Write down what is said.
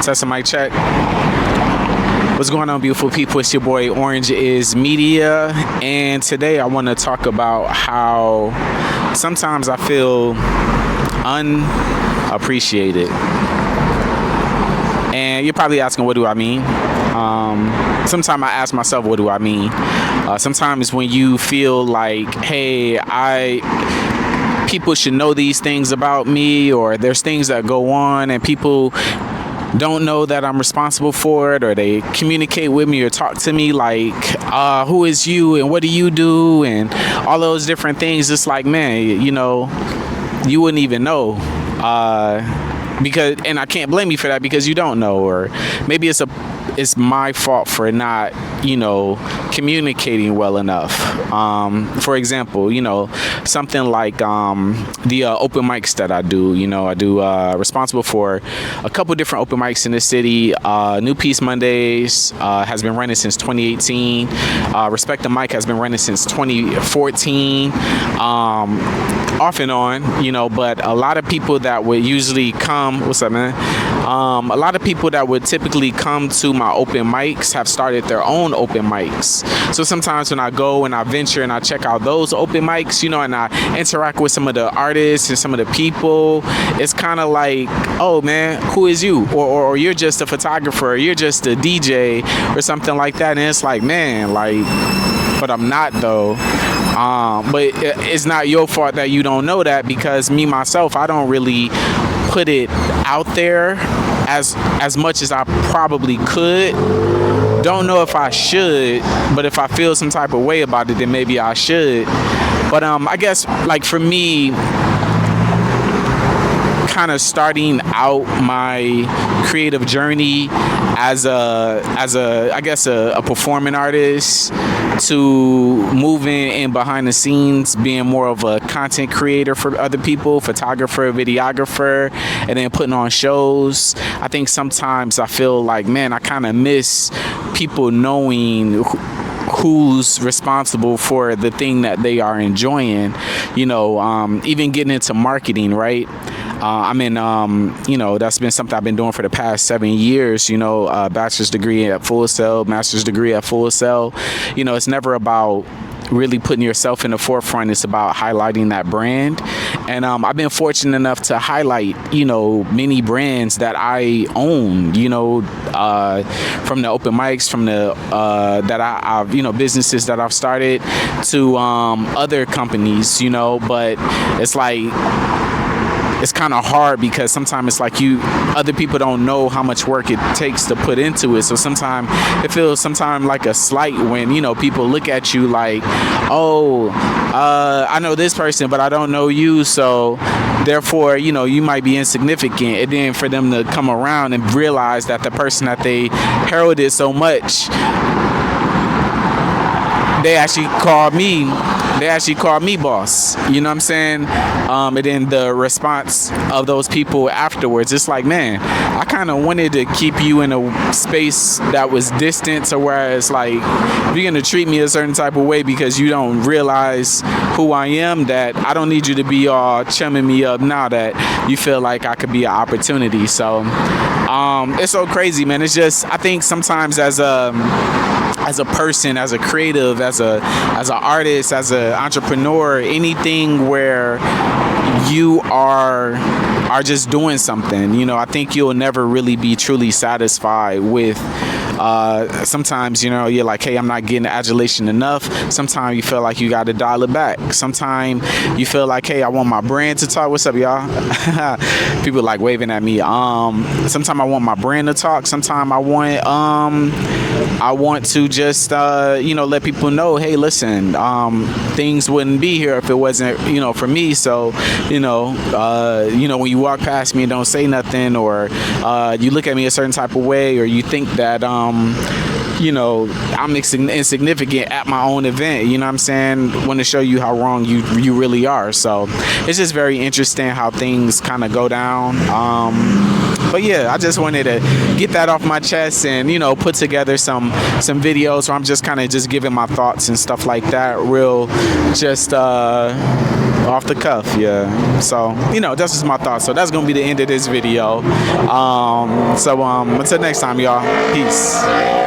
Test mic check. What's going on, beautiful people? It's your boy Orange is Media, and today I want to talk about how sometimes I feel unappreciated. And you're probably asking, what do I mean? Sometimes I ask myself, what do I mean? Sometimes when you feel like, hey, people should know these things about me, or there's things that go on and people don't know that I'm responsible for it, or they communicate with me or talk to me like, who is you and what do you do, and all those different things. It's like, man, you wouldn't even know, because, and I can't blame you for that because you don't know, or maybe it's my fault for not, communicating well enough. For example, something like the open mics that I do. I do responsible for a couple different open mics in the city. New Peace Mondays has been running since 2018. Respect the Mic has been running since 2014. Off and on, but a lot of people that would usually come, what's up, man? A lot of people that would typically come to my open mics have started their own open mics. So sometimes when I go and I venture and I check out those open mics, and I interact with some of the artists and some of the people, it's kind of like, oh man, who is you? Or you're just a photographer, or you're just a DJ or something like that. And it's like, man, but I'm not though. But it's not your fault that you don't know that, because me, myself, I don't really put it out there as much as I probably could. Don't know if I should, but if I feel some type of way about it, then maybe I should. But I guess, like, for me, kind of starting out my creative journey as a performing artist, to moving in behind the scenes, being more of a content creator for other people, photographer, videographer, and then putting on shows. I think sometimes I feel like, man, I kind of miss people knowing who's responsible for the thing that they are enjoying. Even getting into marketing, right? That's been something I've been doing for the past 7 years, bachelor's degree at Full Sail, master's degree at Full Sail. It's never about really putting yourself in the forefront. It's about highlighting that brand. And I've been fortunate enough to highlight, many brands that I own, from the open mics, from the I've businesses that I've started, to other companies, but it's like, it's kind of hard because sometimes it's like other people don't know how much work it takes to put into it. So sometimes it feels like a slight when, people look at you like, oh, I know this person, but I don't know you. So therefore, you might be insignificant. And then for them to come around and realize that the person that they heralded so much, they actually called me boss. You know what I'm saying? And then the response of those people afterwards, it's like, man, I kind of wanted to keep you in a space that was distant, to where it's like, if you're going to treat me a certain type of way because you don't realize who I am, that I don't need you to be all chumming me up now that you feel like I could be an opportunity. So it's so crazy, man. It's just, I think sometimes as a person, as a creative, as an artist, as an entrepreneur, anything where you are just doing something, I think you'll never really be truly satisfied with. Sometimes, you're like, hey, I'm not getting adulation enough. Sometimes you feel like you got to dial it back. Sometimes you feel like, hey, I want my brand to talk. What's up, y'all? People like waving at me. Sometimes I want my brand to talk. Sometimes I want to just, let people know, hey, listen, things wouldn't be here if it wasn't, for me. So, when you walk past me and don't say nothing, or you look at me a certain type of way, or you think that, you know, I'm insignificant at my own event. You know what I'm saying? Want to show you how wrong you really are. So it's just very interesting how things kind of go down. But yeah, I just wanted to get that off my chest and, you know, put together some videos where I'm just kind of just giving my thoughts and stuff like that, real just off the cuff. Yeah, so, you know, that's just my thoughts. So that's gonna be the end of this video. Until next time, y'all, peace.